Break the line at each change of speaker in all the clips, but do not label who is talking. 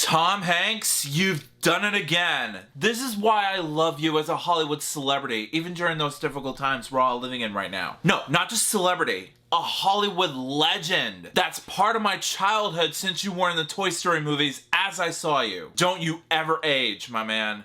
Tom Hanks, you've done it again. This is why I love you as a Hollywood celebrity, even during those difficult times we're all living in right now. No, not just celebrity. A Hollywood legend. That's part of my childhood since you were in the Toy Story movies as I saw you. Don't you ever age, my man.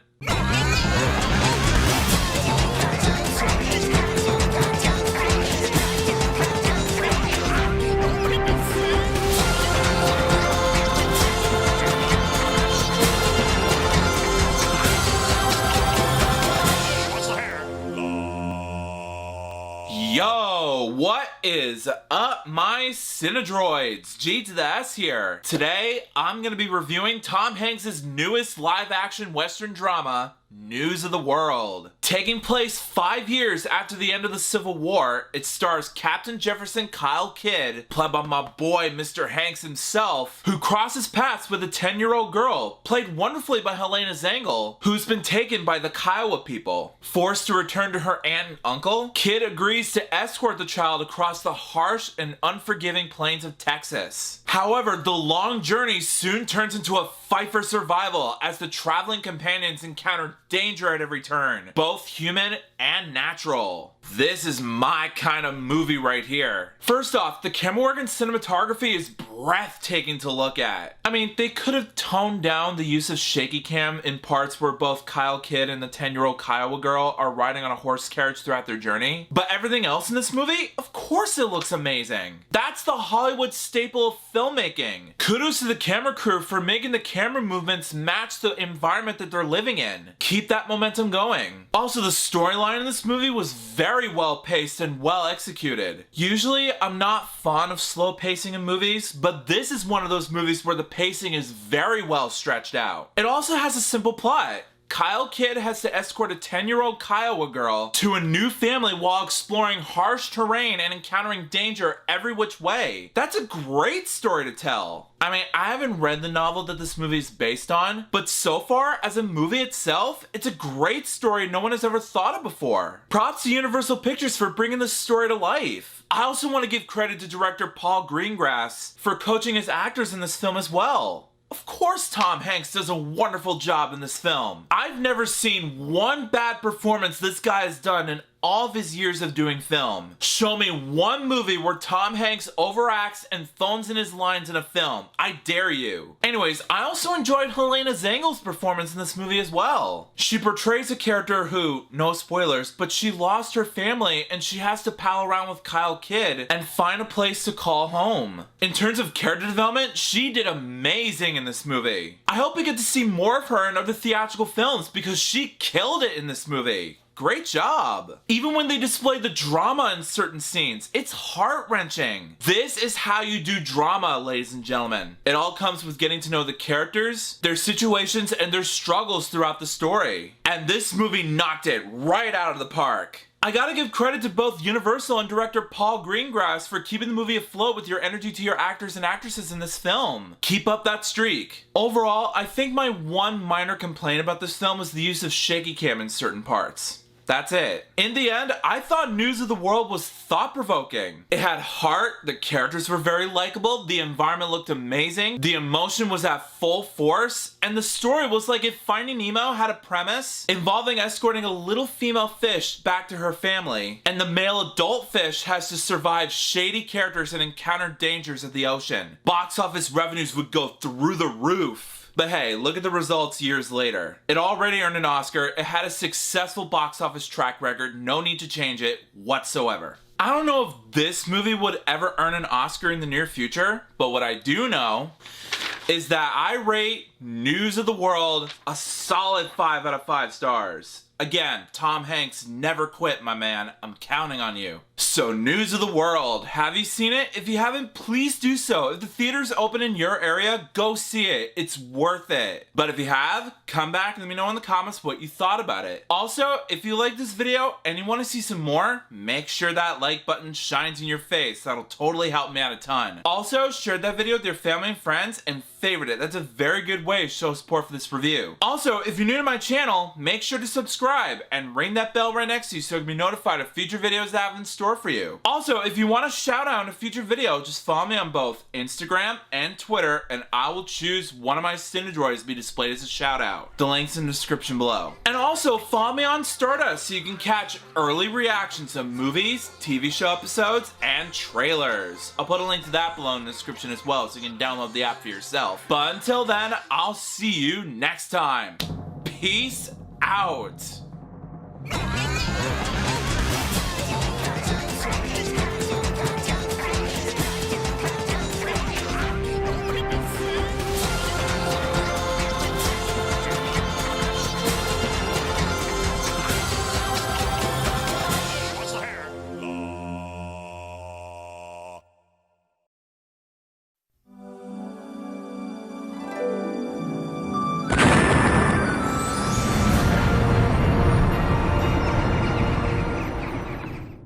Yo, what is up, my Cinedroids? G to the S here. Today, I'm gonna be reviewing Tom Hanks' newest live-action Western drama, News of the World. Taking place 5 years after the end of the Civil War, it stars Captain Jefferson Kyle Kidd, played by my boy Mr. Hanks himself, who crosses paths with a 10-year-old girl, played wonderfully by Helena Zengel, who's been taken by the Kiowa people. Forced to return to her aunt and uncle, Kidd agrees to escort the child across the harsh and unforgiving plains of Texas. However, the long journey soon turns into a fight for survival as the traveling companions encounter danger at every turn, both human and natural. This is my kind of movie right here. First off, the camera work and cinematography is breathtaking to look at. I mean, they could have toned down the use of shaky cam in parts where both Kyle Kidd and the 10-year-old Kiowa girl are riding on a horse carriage throughout their journey. But everything else in this movie, of course it looks amazing. That's the Hollywood staple of filmmaking. Kudos to the camera crew for making the camera movements match the environment that they're living in. Keep that momentum going. Also, the storyline in this movie was very well paced and well executed. Usually, I'm not fond of slow pacing in movies, but this is one of those movies where the pacing is very well stretched out. It also has a simple plot. Kyle Kidd has to escort a 10-year-old Kiowa girl to a new family while exploring harsh terrain and encountering danger every which way. That's a great story to tell. I mean, I haven't read the novel that this movie is based on, but so far, as a movie itself, it's a great story no one has ever thought of before. Props to Universal Pictures for bringing this story to life. I also want to give credit to director Paul Greengrass for coaching his actors in this film as well. Of course Tom Hanks does a wonderful job in this film. I've never seen one bad performance this guy has done in all of his years of doing film. Show me one movie where Tom Hanks overacts and phones in his lines in a film. I dare you. Anyways, I also enjoyed Helena Zengel's performance in this movie as well. She portrays a character who, no spoilers, but she lost her family and she has to pal around with Kyle Kidd and find a place to call home. In terms of character development, she did amazing in this movie. I hope we get to see more of her in other theatrical films because she killed it in this movie. Great job. Even when they display the drama in certain scenes, it's heart-wrenching. This is how you do drama, ladies and gentlemen. It all comes with getting to know the characters, their situations, and their struggles throughout the story. And this movie knocked it right out of the park. I gotta give credit to both Universal and director Paul Greengrass for keeping the movie afloat with your energy to your actors and actresses in this film. Keep up that streak. Overall, I think my one minor complaint about this film was the use of shaky cam in certain parts. That's it. In the end, I thought News of the World was thought-provoking. It had heart, the characters were very likable, the environment looked amazing, the emotion was at full force, and the story was like if Finding Nemo had a premise involving escorting a little female fish back to her family, and the male adult fish has to survive shady characters and encounter dangers of the ocean. Box office revenues would go through the roof. But hey, look at the results years later. It already earned an Oscar, it had a successful box office track record, no need to change it whatsoever. I don't know if this movie would ever earn an Oscar in the near future, but what I do know is that I rate News of the World a solid 5 out of 5 stars. Again, Tom Hanks never quit, my man. I'm counting on you. So, News of the World. Have you seen it? If you haven't, please do so. If the theater's open in your area, go see it. It's worth it. But if you have, come back and let me know in the comments what you thought about it. Also, if you like this video and you want to see some more, make sure that like button shines in your face. That'll totally help me out a ton. Also, share that video with your family and friends and favorite it. That's a very good way to show support for this review. Also, if you're new to my channel, make sure to subscribe subscribe and ring that bell right next to you so you can be notified of future videos that I have in store for you. Also, if you want a shout out in a future video, just follow me on both Instagram and Twitter, and I will choose one of my Synodroids to be displayed as a shout out. The link's in the description below. And also, follow me on Stardust so you can catch early reactions to movies, TV show episodes, and trailers. I'll put a link to that below in the description as well so you can download the app for yourself. But until then, I'll see you next time. Peace out.